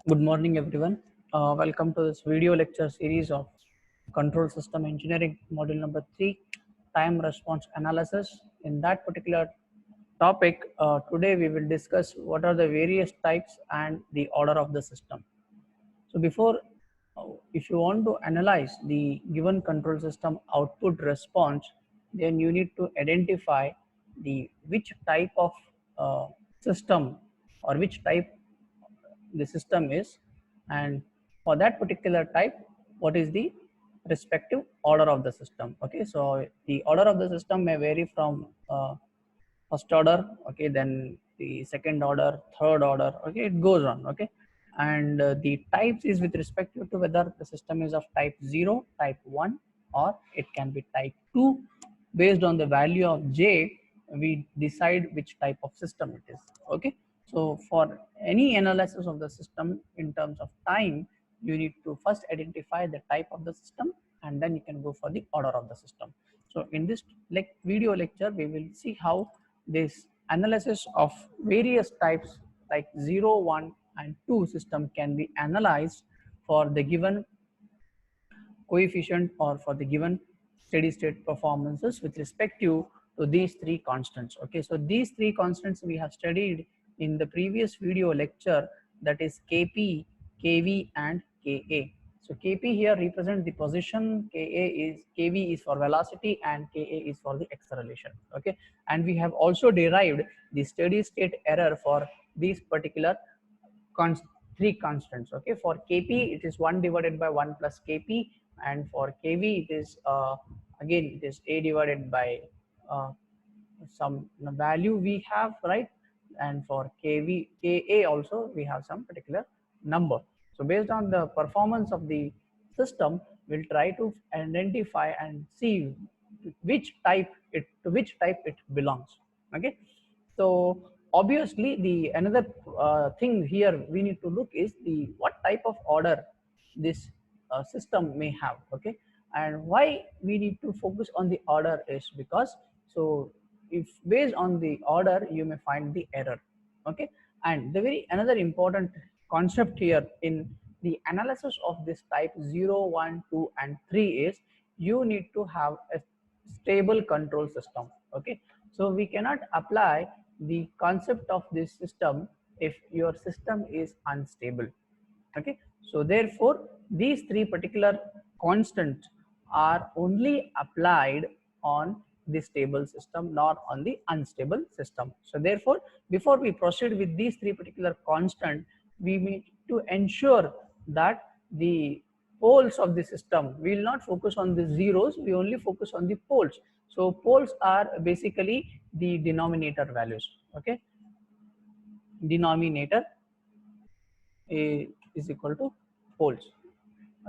Good morning, everyone. Welcome to this video lecture series of Control System Engineering, module number 3, Time Response Analysis. In that particular topic, today we will discuss what are the various types and the order of the system. So before, if you want to analyze the given control system output response, then you need to identify the which type of system or which type the system is, and for that particular type what is the respective order of the system. Okay, so the order of the system may vary from first order, okay, then the second order, third order, okay, it goes on. Okay, and the types is with respect to whether the system is of type 0, type 1, or it can be type 2. Based on the value of j, we decide which type of system it is. Okay, so for any analysis of the system in terms of time, you need to first identify the type of the system, and then you can go for the order of the system. So in this video lecture, we will see how this analysis of various types like 0, 1, and 2 system can be analyzed for the given coefficient or for the given steady state performances with respect to these three constants. Okay, so these three constants we have studied in the previous video lecture, that is Kp, Kv, and Ka. So Kp here represents the position, Kv is for velocity, and Ka is for the acceleration. Okay, and we have also derived the steady state error for these particular three constants. Okay, for Kp it is 1 divided by 1 plus Kp, and for Kv it is again it is a divided by uh, some value we have, right? And for Ka also we have some particular number. So based on the performance of the system, we'll try to identify and see which type it belongs. Okay, so obviously the another thing here we need to look is the what type of order this system may have. Okay, and why we need to focus on the order is because, so if based on the order you may find the error. Okay, and the very another important concept here in the analysis of this type 0, 1, 2, and 3 is you need to have a stable control system. Okay, so we cannot apply the concept of this system if your system is unstable. Okay, so therefore these three particular constants are only applied on the stable system, not on the unstable system. So therefore, before we proceed with these three particular constant, we need to ensure that the poles of the system, we will not focus on the zeros, we only focus on the poles. So poles are basically the denominator values. Okay, denominator is equal to poles.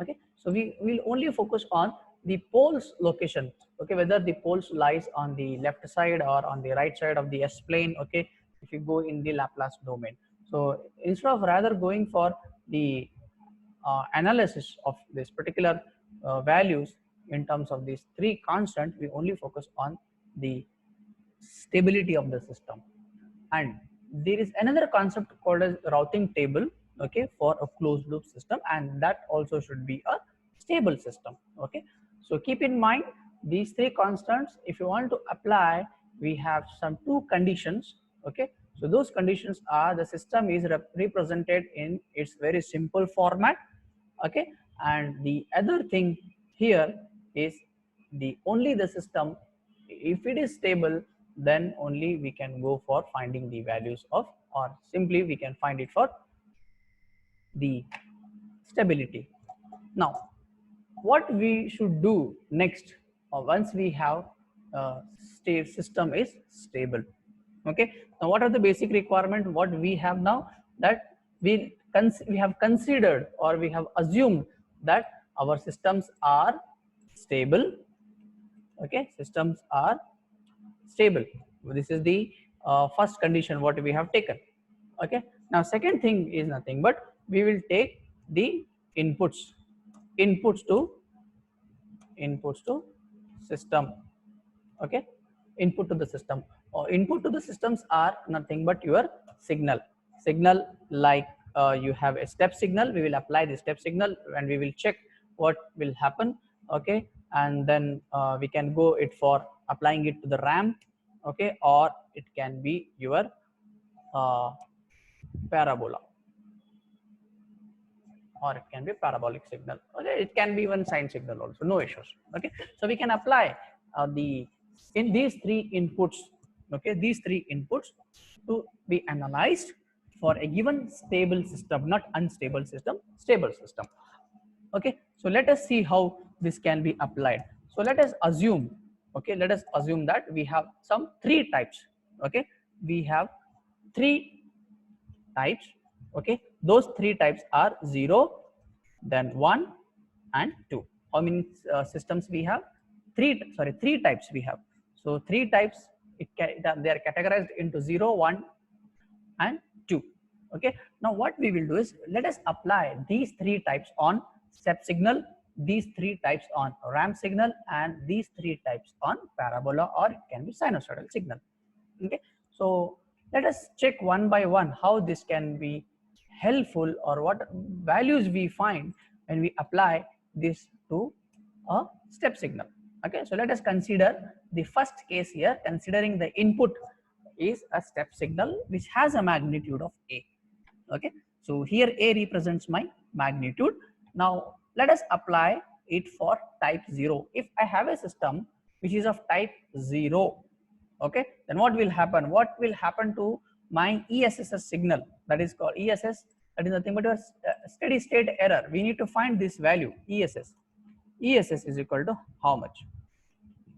Okay, so we will only focus on the poles location. Okay, whether the poles lies on the left side or on the right side of the S plane. Okay, if you go in the Laplace domain, so instead of rather going for the analysis of this particular values in terms of these three constant, we only focus on the stability of the system. And there is another concept called as routing table, okay, for a closed loop system, and that also should be a stable system. Okay, so keep in mind these three constants. If you want to apply, we have some two conditions. Okay, so those conditions are the system is represented in its very simple format. Okay, and the other thing here is the only the system, if it is stable, then only we can go for finding the values of, or simply we can find it for the stability. Now what we should do next, once we have state system is stable. Okay, now what are the basic requirement what we have now, that we have considered or we have assumed that our systems are stable. Okay, systems are stable. This is the first condition what we have taken. Okay, now second thing is nothing but we will take the inputs to system. Okay, input to the system, or input to the systems are nothing but your signal like you have a step signal, we will apply the step signal and we will check what will happen. Okay, and then we can go it for applying it to the ramp. Okay, or it can be your parabola, or it can be parabolic signal. Okay, it can be even sine signal also, no issues. Okay, so we can apply in these three inputs. Okay, these three inputs to be analyzed for a given stable system, not unstable system, stable system. Okay, so let us see how this can be applied. So let us assume, okay, let us assume that we have some three types. Okay, we have three types. Okay, those three types are 0, then 1 and 2. How many systems we have? Three types we have. So three types, they are categorized into 0, 1 and 2. Okay, now what we will do is, let us apply these three types on step signal, these three types on ramp signal, and these three types on parabola, or it can be sinusoidal signal. Okay, so let us check one by one how this can be helpful, or what values we find when we apply this to a step signal. Okay, so let us consider the first case here, considering the input is a step signal which has a magnitude of A. Okay, so here A represents my magnitude. Now let us apply it for type 0. If I have a system which is of type 0, okay, then what will happen? What will happen to my ESS signal? That is called ESS, that is nothing but a steady state error. We need to find this value, ESS. ESS is equal to how much?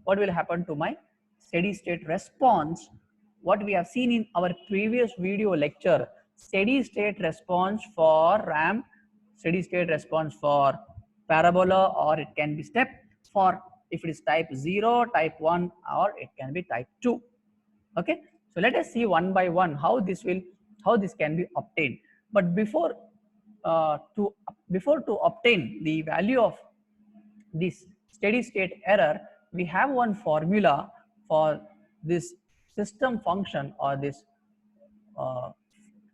What will happen to my steady state response? What we have seen in our previous video lecture, steady state response for ramp, steady state response for parabola, or it can be step, for if it is type 0, type 1, or it can be type 2. Okay, so let us see one by one how this can be obtained. But before to obtain the value of this steady state error, we have one formula for this system function, or this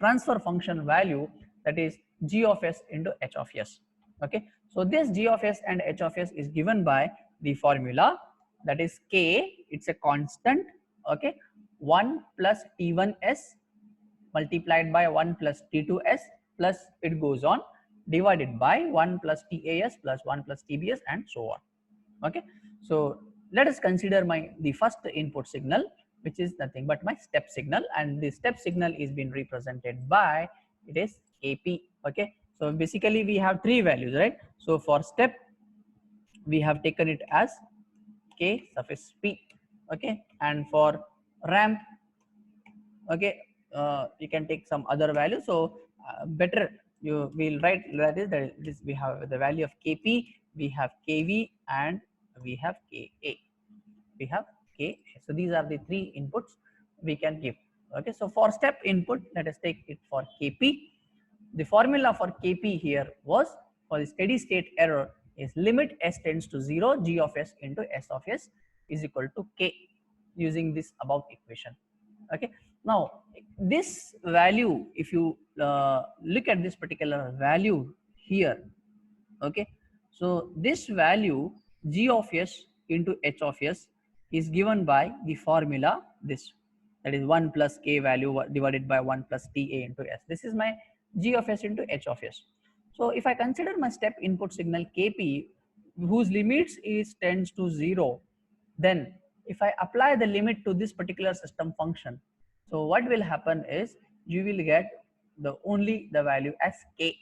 transfer function value, that is g of s into h of s. Okay, so this g of s and h of s is given by the formula, that is k, it's a constant. Okay, 1 plus t1s multiplied by 1 plus t2s, plus it goes on, divided by 1 plus tas plus 1 plus tbs, and so on. Okay, so let us consider the first input signal, which is nothing but my step signal, and the step signal is being represented by, it is kp. Okay, so basically we have three values, right? So for step we have taken it as k suffix p. Okay, and for ramp, okay, you can take some other value. So better you will write that is we have the value of kp, we have kv, and we have ka, we have k. So these are the three inputs we can give. Okay, so for step input, let us take it for kp. The formula for kp here was, for the steady state error, is limit s tends to 0, g of s into s of s is equal to k, using this above equation. Okay, now this value, if you look at this particular value here, okay, so this value g of s into h of s is given by the formula this, that is 1 plus k value divided by 1 plus ta into s. This is my g of s into h of s. So if I consider my step input signal kp, whose limits is tends to 0, then if I apply the limit to this particular system function, so what will happen is you will get only the value as k.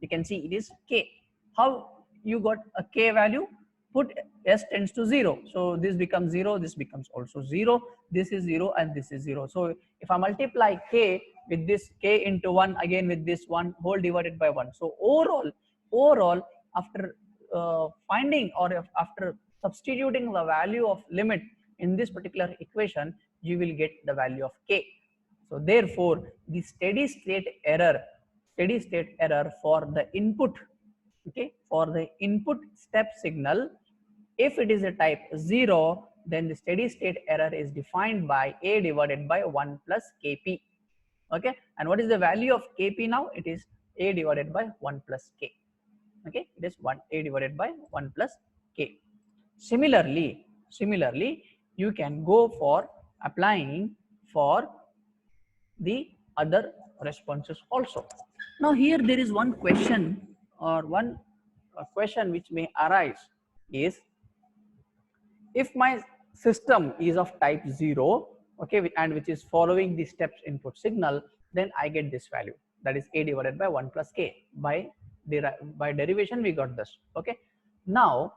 You can see it is k. How you got a k value? Put s tends to 0. So this becomes 0, this becomes also 0, this is 0, and this is 0. So if I multiply k with this k into 1, again with this 1 whole divided by 1. So overall after finding, or after substituting the value of limit in this particular equation, you will get the value of k. So therefore the steady state error for the input, okay, for the input step signal, if it is a type 0, then the steady state error is defined by a divided by 1 plus kp. Okay, and what is the value of kp now? It is a divided by 1 plus k. Okay, it is a divided by 1 plus k. Similarly, you can go for applying for the other responses also. Now here there is one question, or one question which may arise is, if my system is of type 0, okay, and which is following the steps input signal, then I get this value, that is a divided by 1 plus k. By derivation we got this. Okay, now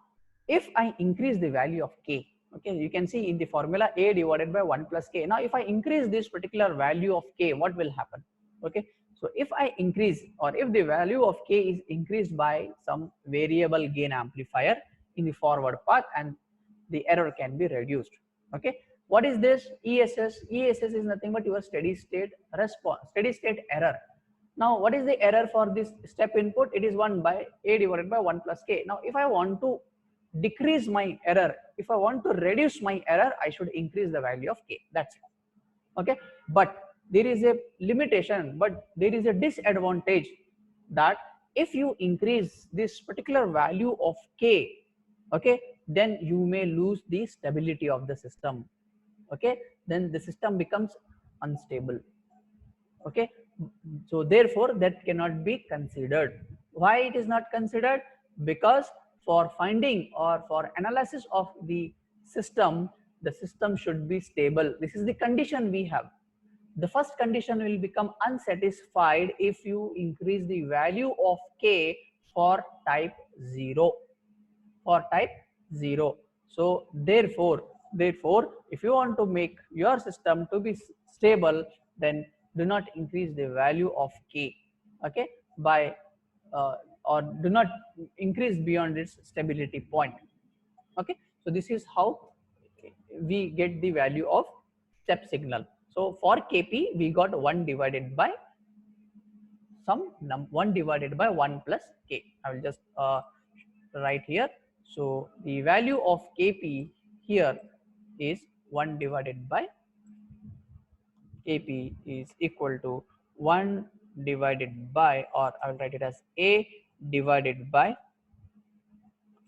if I increase the value of k, okay, you can see in the formula a divided by 1 plus k. Now if I increase this particular value of k, what will happen? Okay, so if I increase, or if the value of k is increased by some variable gain amplifier in the forward path, and the error can be reduced. Okay, what is this ESS? ESS is nothing but your steady state response, steady state error. Now what is the error for this step input? It is 1 by a divided by 1 plus k. Now if I want to decrease my error, if I want to reduce my error, I should increase the value of k. That's it. Okay, but there is a limitation, but there is a disadvantage, that if you increase this particular value of k, okay, then you may lose the stability of the system. Okay, then the system becomes unstable. Okay, so therefore that cannot be considered. Why it is not considered? Because for finding or for analysis of the system should be stable. This is the condition we have. The first condition will become unsatisfied if you increase the value of k for type 0. For type 0. So therefore if you want to make your system to be stable, then do not increase the value of k, okay, by or do not increase beyond its stability point. Okay, so this is how we get the value of step signal. So for kp we got 1 divided by 1 divided by 1 plus k. I will just write here. So the value of kp here is 1 divided by kp is equal to 1 divided by, or I will write it as a divided by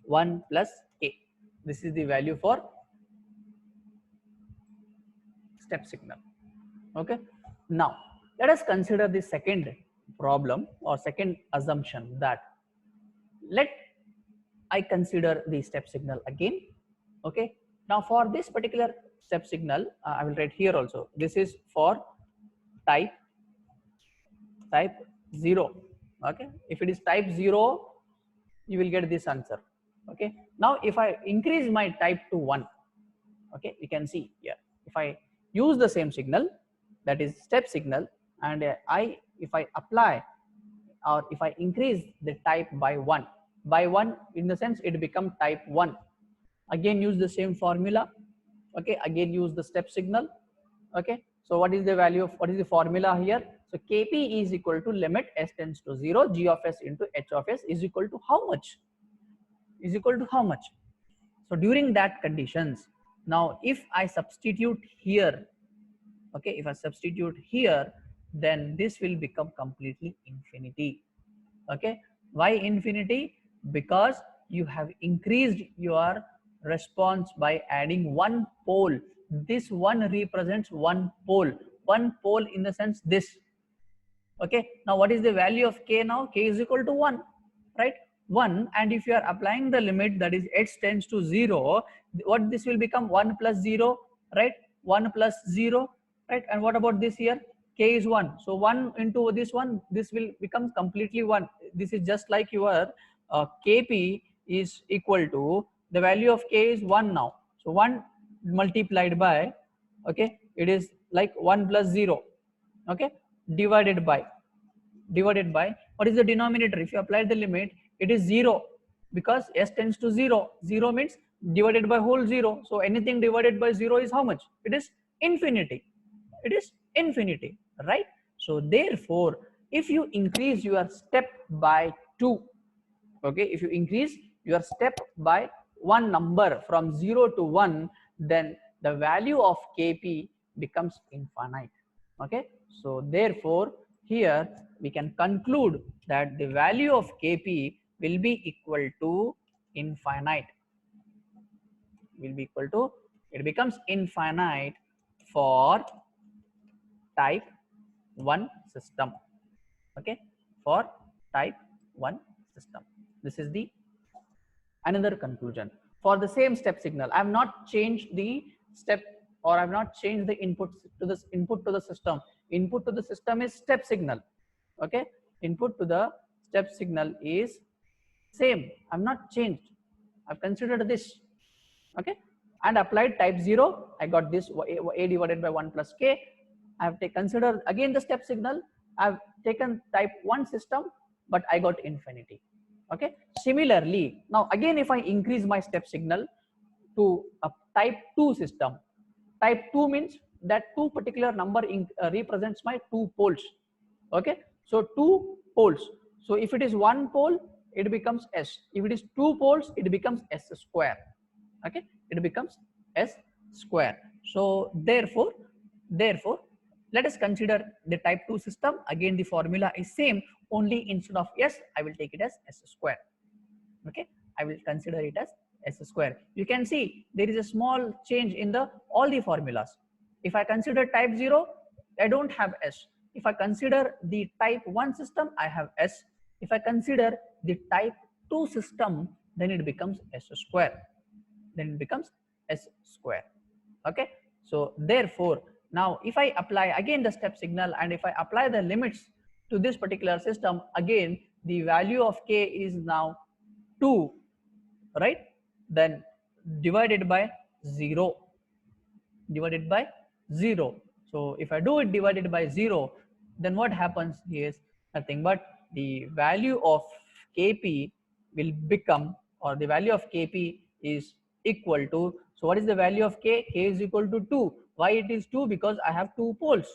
1 plus k. This is the value for step signal. Okay, now let us consider the second problem or second assumption, that let I consider the step signal again. Okay, now for this particular step signal, I will write here also, this is for type 0. Okay, if it is type 0, you will get this answer. Okay, now if I increase my type to 1, okay, you can see here, if I use the same signal, that is step signal, and if I apply, or if I increase the type by 1 in the sense it become type 1, again use the same formula. Okay, again use the step signal. Okay, so what is the value of, what is the formula here? So kp is equal to limit s tends to 0 g of s into h of s is equal to how much? Is equal to how much? So during that conditions, now if I substitute here, okay, if I substitute here, then this will become completely infinity. Okay, why infinity? Because you have increased your response by adding one pole. This one represents one pole in the sense this. Okay, now what is the value of k now? K is equal to 1, right? 1, and if you are applying the limit, that is h tends to 0, what this will become? 1 plus 0, right? 1 plus 0, right? And what about this here? K is 1, so 1 into this one, this will become completely 1. This is just like your kp is equal to, the value of k is 1 now, so 1 multiplied by, okay, it is like 1 plus 0, okay, divided by what is the denominator? If you apply the limit, it is 0, because s tends to 0. 0 means divided by whole 0. So anything divided by 0 is how much? It is infinity. It is infinity, right? So therefore, if you increase your step by 2, okay, if you increase your step by one number from 0 to 1, then the value of kp becomes infinite. Okay, so therefore here we can conclude that the value of Kp will be equal to infinite, will be equal to, it becomes infinite for type 1 system. Okay, for type 1 system. This is the another conclusion. For the same step signal, I have not changed the step, or I have not changed the input to this input to the system. Input to the system is step signal. Okay, input to the step signal is same. I have not changed. I've considered this. Okay, and applied type 0. I got this a divided by 1 plus k. I have considered again the step signal. I have taken type 1 system, but I got infinity. Okay, similarly, now again if I increase my step signal to a type 2 system, type 2 means that two particular number represents my two poles. Okay, so two poles. So if it is one pole, it becomes s. If it is two poles, it becomes s square. Okay, it becomes s square. So therefore let us consider the type 2 system. Again the formula is same, only instead of s I will take it as s square. Okay, I will consider it as s square. You can see there is a small change in the all the formulas. If I consider type 0, I don't have s. If I consider the type 1 system, I have s. If I consider the type 2 system, then it becomes s square. Then it becomes s square. Okay, so therefore now if I apply again the step signal, and if I apply the limits to this particular system, again the value of k is now 2, right? Then divided by 0, divided by 0. So if I do it divided by 0, then what happens is nothing but the value of Kp will become, or the value of Kp is equal to, so what is the value of K? K is equal to 2. Why it is 2? Because I have two poles.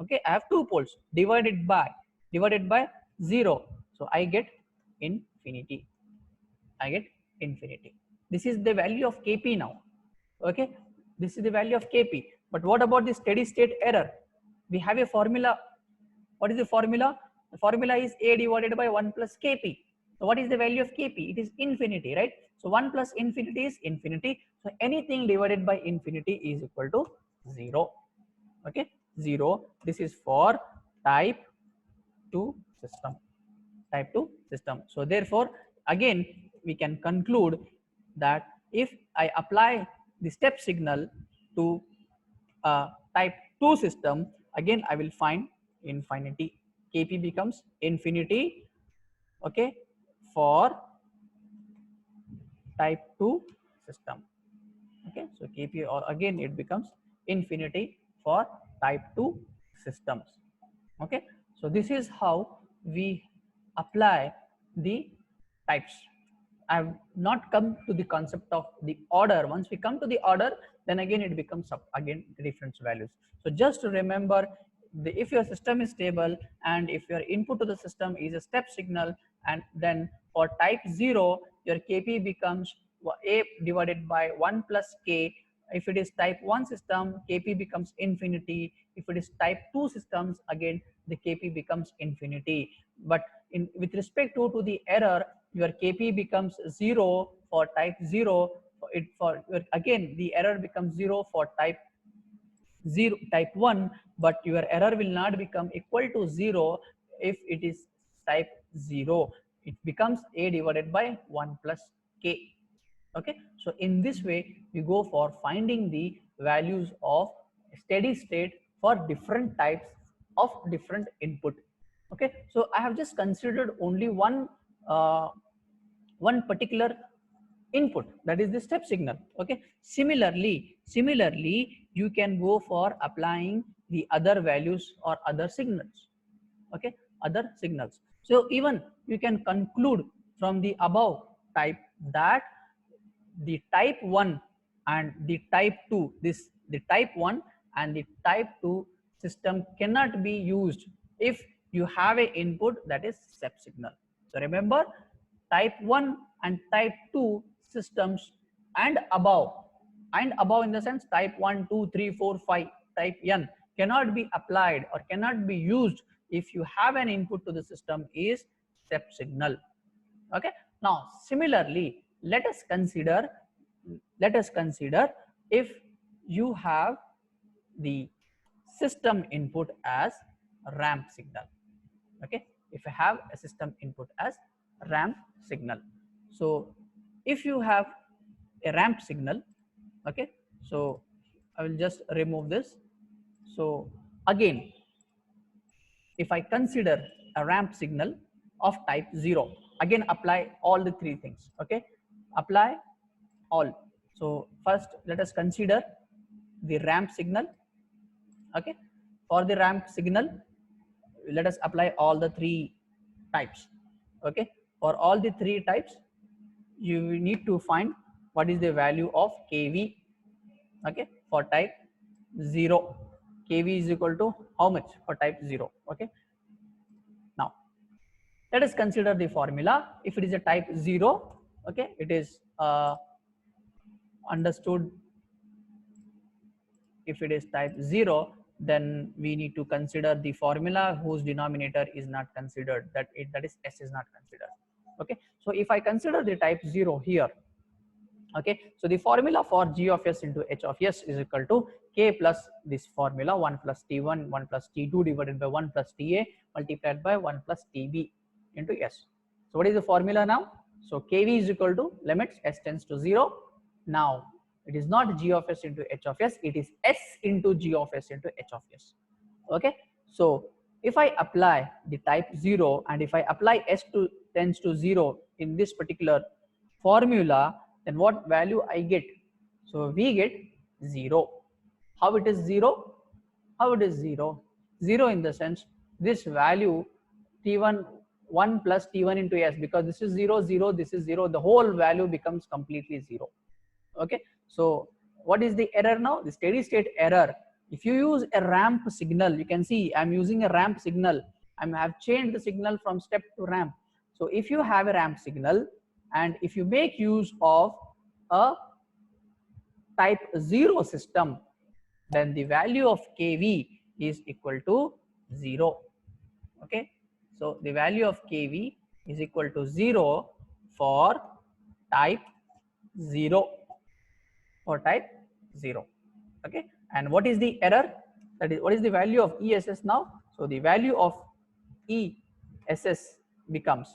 Okay, I have two poles, divided by 0. So I get infinity. I get infinity. This is the value of Kp now. Okay, this is the value of Kp. But what about the steady state error? We have a formula. What is the formula? The formula is A divided by 1 plus Kp. So what is the value of Kp? It is infinity, right? So 1 plus infinity is infinity. So anything divided by infinity is equal to 0. Okay, 0. This is for type 2 system. Type 2 system. So therefore, again, we can conclude that if I apply the step signal to a type 2 system, again I will find infinity. Kp becomes infinity. Okay, for type 2 system. Okay, so Kp, or again it becomes infinity for type 2 systems. Okay, so this is how we apply the types. I have not come to the concept of the order. Once we come to the order, then again it becomes again different values. So just to remember, if your system is stable and if your input to the system is a step signal, and then for type 0 your Kp becomes A divided by 1 plus K. If it is type 1 system, Kp becomes infinity. If it is type 2 systems, again the Kp becomes infinity. But with respect to the error, your Kp becomes 0 for type 0. Again the error becomes 0 for type 1, but your error will not become equal to 0 if it is type 0. It becomes A divided by 1 plus K. Okay, so in this way we go for finding the values of steady state for different types of different input. Okay, so I have just considered only one particular input, that is the step signal. Okay, similarly you can go for applying the other values or other signals. Okay, other signals. So even you can conclude from the above type that the type 1 and the type 2, the type 1 and the type 2 system cannot be used if you have a input that is step signal. So remember, type 1 and type 2 systems and above in the sense type 1, 2, 3, 4, 5, type n cannot be applied or cannot be used if you have an input to the system is step signal. Okay, now similarly let us consider if you have the system input as ramp signal. Okay, if you have a system input as ramp signal, so if you have a ramp signal, okay, so I will just remove this. So again, if I consider a ramp signal of type 0, again apply all the three things. Okay, apply all. So first let us consider the ramp signal. Okay, for the ramp signal let us apply all the three types. Okay, for all the three types you need to find what is the value of kV. Okay, for type 0, kV is equal to how much for type 0. Okay, now let us consider the formula. If it is a type 0, okay, it is understood. If it is type 0, then we need to consider the formula whose denominator is not considered, that is S is not considered. Okay, so if I consider the type 0 here, okay, so the formula for G of S into H of S is equal to K plus this formula 1 plus T1 1 plus T2 divided by 1 plus TA multiplied by 1 plus TB into S. So what is the formula now? So KV is equal to limits S tends to 0. Now it is not G of S into H of S, it is S into G of S into H of S. Okay, so if I apply the type 0 and if I apply S to tends to 0 in this particular formula, then what value I get? So we get 0. How it is 0? How it is 0? 0 in the sense this value T1 1 plus T1 into S, because this is 0 0, this is 0, the whole value becomes completely 0. Okay, so what is the error now? The steady state error. If you use a ramp signal, you can see I'm using a ramp signal. I have changed the signal from step to ramp. So if you have a ramp signal and if you make use of a type 0 system, then the value of KV is equal to 0. Okay, so the value of KV is equal to 0 for type 0, for type 0. Okay, and what is the error? That is, what is the value of ESS now? So the value of ESS becomes,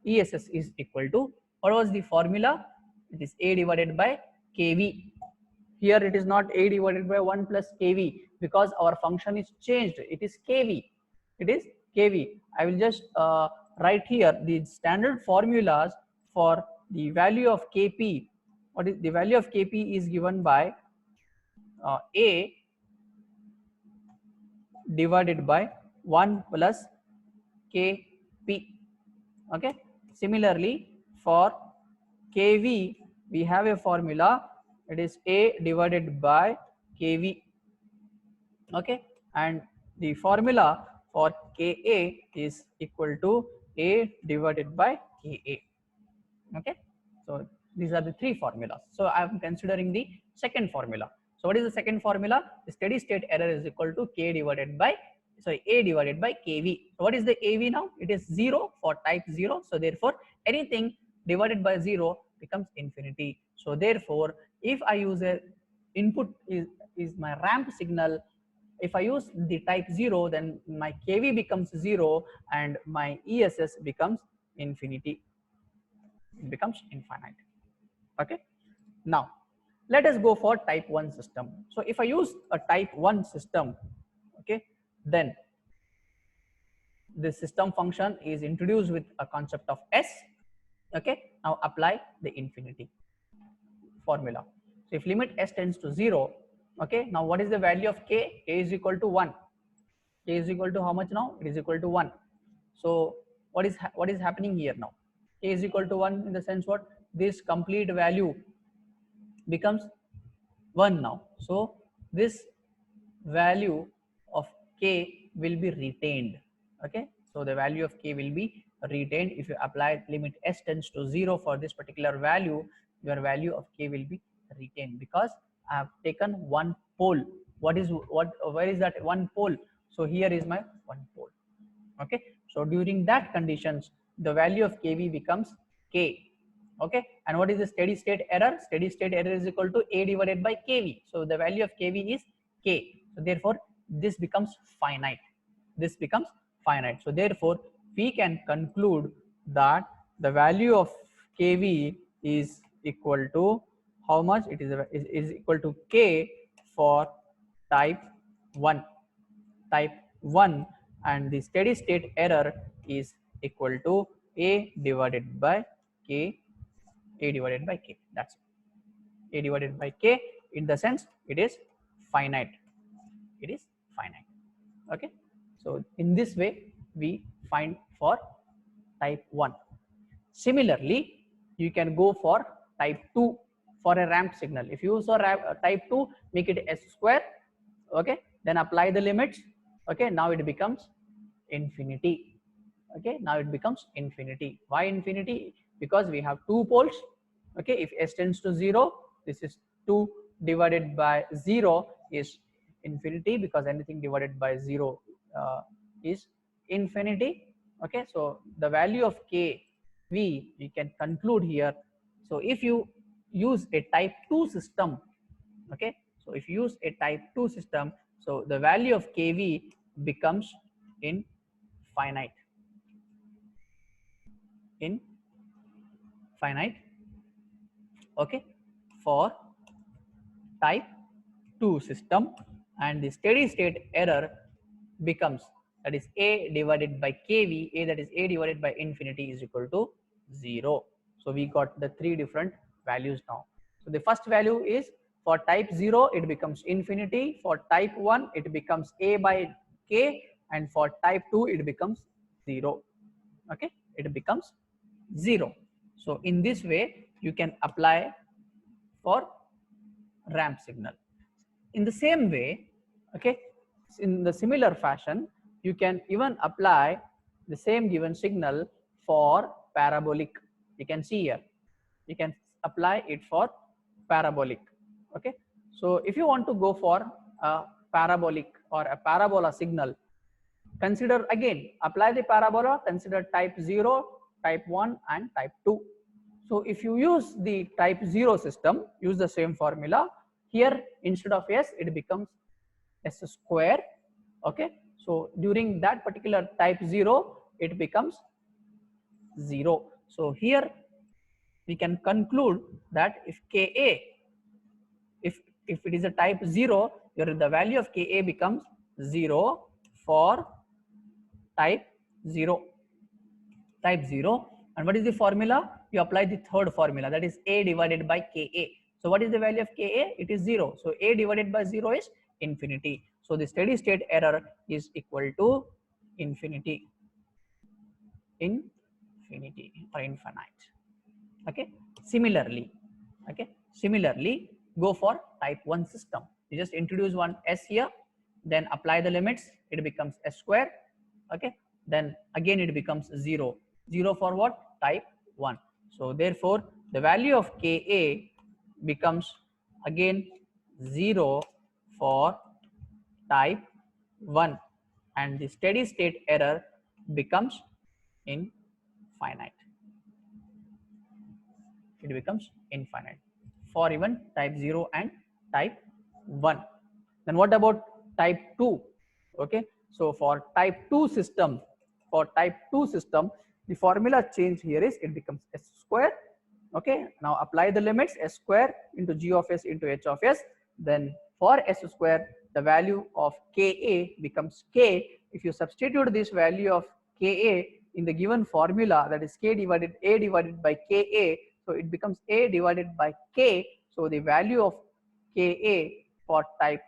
ESS is equal to, what was the formula? It is A divided by KV. Here it is not A divided by 1 plus KV because our function is changed. It is KV. It is KV. I will just write here the standard formulas for the value of KP. What is the value of KP is given by A divided by 1 plus KP. Okay. Similarly, for KV, we have a formula. It is A divided by KV. Okay, and the formula for KA is equal to A divided by KA. Okay, so these are the three formulas. So I am considering the second formula. So what is the second formula? The steady state error is equal to K divided by, sorry, A divided by KV. So what is the AV now? It is 0 for type 0. So therefore anything divided by 0 becomes infinity. So therefore if I use a input is my ramp signal, if I use the type 0, then my KV becomes 0 and my ESS becomes infinity. It becomes infinite. Okay, now let us go for type 1 system. So if I use a type 1 system, okay, then the system function is introduced with a concept of S. Okay, now apply the infinity formula. So if limit S tends to 0, okay, now what is the value of K? K is equal to 1. K is equal to how much now? It is equal to 1. So what is happening here now? K is equal to 1 in the sense what? This complete value becomes 1 now. So this value of K will be retained. Okay, so the value of K will be retained. If you apply limit S tends to 0 for this particular value, your value of K will be retained because I have taken one pole. Where is that one pole? So here is my one pole. Okay, so during that conditions, the value of kV becomes k. Okay, and what is the steady state error? Steady state error is equal to A divided by kV. So the value of kV is k. So therefore this becomes finite. This becomes finite. So therefore we can conclude that the value of kV is equal to how much? It is equal to k for type 1. Type 1, and the steady state error is equal to A divided by k. A divided by k. That's it. A divided by k, in the sense it is finite. It is finite. Okay, so in this way we find for type 1. Similarly, you can go for type 2 for a ramped signal. If you use a type 2, make it s square. Okay, then apply the limits. Okay, now it becomes infinity. Okay, now it becomes infinity. Why infinity? Because we have two poles. Okay, if s tends to 0, this is 2 divided by 0 is infinity, because anything divided by 0 is infinity. Okay, so the value of k v we can conclude here. So if you use a type 2 system, okay, so if you use a type 2 system, so the value of kV becomes infinite. Infinite. Okay, for type 2 system, and the steady state error becomes, that is A divided by kV. A, that is A divided by infinity, is equal to 0. So we got the three different values now. So the first value is for type 0 it becomes infinity, for type 1 it becomes A by k, and for type 2 it becomes 0. Okay, it becomes 0. So in this way you can apply for ramp signal. In the same way, okay, in the similar fashion, you can even apply the same given signal for parabolic. You can see here, you can apply it for parabolic. Okay, so if you want to go for a parabolic or a parabola signal, consider again, apply the parabola, consider type 0, type 1 and type 2. So if you use the type 0 system, use the same formula. Here instead of s, it becomes s square. Okay, so during that particular type 0, it becomes 0. So here we can conclude that if ka, if it is a type 0, the value of ka becomes 0 for type 0. Type 0. And what is the formula? You apply the third formula, that is A divided by Ka. So what is the value of Ka? It is 0. So A divided by 0 is infinity. So the steady state error is equal to infinity. Infinity or infinite. Okay. Similarly, go for type 1 system. You just introduce one s here, then apply the limits, it becomes s square. Okay, then again it becomes 0. 0 for what? Type 1. So therefore the value of ka becomes again 0 for type 1, and the steady state error becomes infinite. It becomes infinite for even type 0 and type 1. Then what about type 2? Okay, so for type 2 system, the formula change here is it becomes s square. Okay, now apply the limits, s square into g of s into h of s. Then for s square, the value of ka becomes k. If you substitute this value of ka in the given formula, that is a divided by ka, so it becomes a divided by k. So the value of ka for type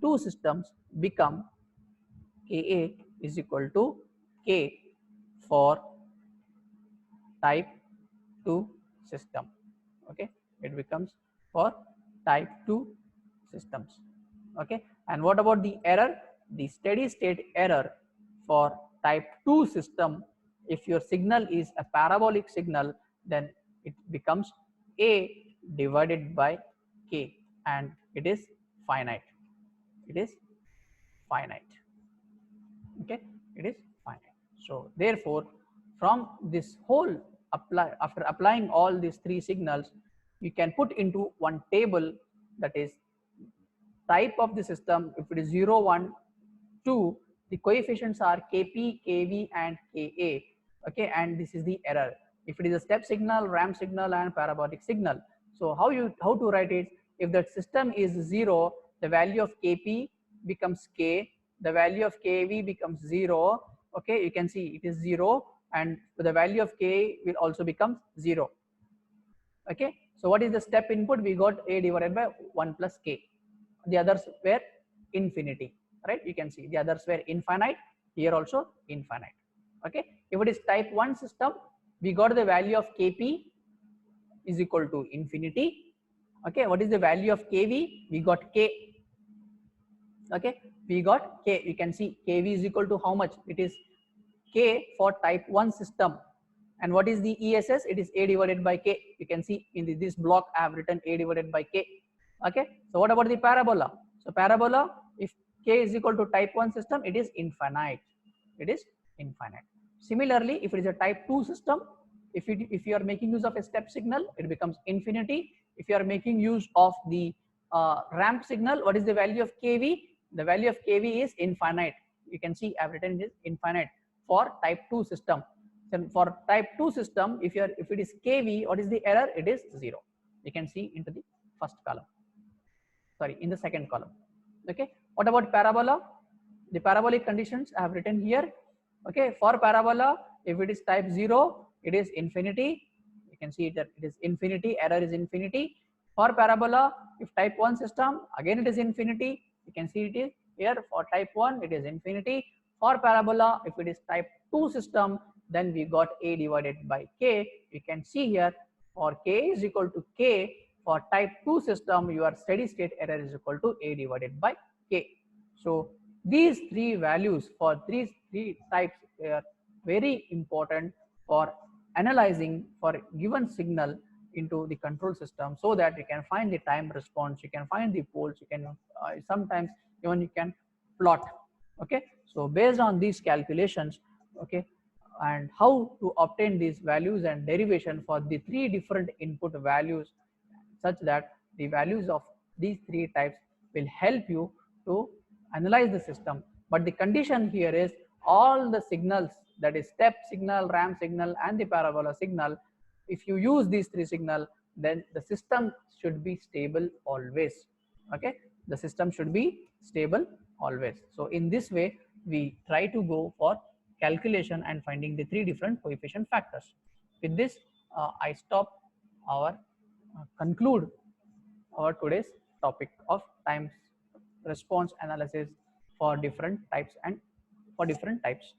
2 systems become ka is equal to k for type 2 system. Okay, it becomes for type 2 systems. Okay, and what about the error? The steady state error for type 2 system, if your signal is a parabolic signal, then it becomes a divided by k, and it is finite. It is finite. Okay, it is finite. So therefore, from this whole after applying all these three signals, you can put into one table, that is type of the system. If it is 0, 1, 2, the coefficients are Kp, Kv and Ka. Okay, and this is the error. If it is a step signal, ramp signal and parabolic signal. So how to write it? If the system is 0, the value of Kp becomes K, the value of Kv becomes 0. Okay, you can see it is 0, and the value of K will also become 0. Okay, so what is the step input? We got A divided by 1 plus K. The others were infinity, right? You can see the others were infinite, here also infinite. Okay, if it is type 1 system, we got the value of Kp is equal to infinity. Okay, what is the value of Kv? We got K. Okay, we got K. You can see Kv is equal to how much? It is K for type 1 system. And what is the ESS? It is A divided by K. You can see in this block I have written A divided by K. Okay, so what about the parabola? So parabola, if K is equal to type 1 system, it is infinite. It is infinite. Similarly, if it is a type 2 system, if you are making use of a step signal, it becomes infinity. If you are making use of the ramp signal, what is the value of Kv? The value of Kv is infinite. You can see I have written it is infinite for type 2 system. Then for type 2 system, if it is Kv, what is the error? It is 0. You can see into the first column. Sorry, in the second column. Okay. What about parabola? The parabolic conditions I have written here. Okay. For parabola, if it is type 0, it is infinity. You can see that it is infinity. Error is infinity. For parabola, if type 1 system, again it is infinity. You can see it is here. For type 1, it is infinity. For parabola, if it is type 2 system, then we got A divided by K. You can see here, for K is equal to K, for type 2 system, your steady state error is equal to A divided by K. So these three values for these three types are very important for analyzing for a given signal into the control system, so that you can find the time response, you can find the poles, you can sometimes even you can plot. Okay, so based on these calculations, okay, and how to obtain these values and derivation for the three different input values, such that the values of these three types will help you to analyze the system. But the condition here is all the signals, that is step signal, ramp signal and the parabola signal, if you use these three signal, then the system should be stable always. Okay, the system should be stable always. So in this way we try to go for calculation and finding the three different coefficient factors. With this I stop our conclude our today's topic of time response analysis for different types and for different types.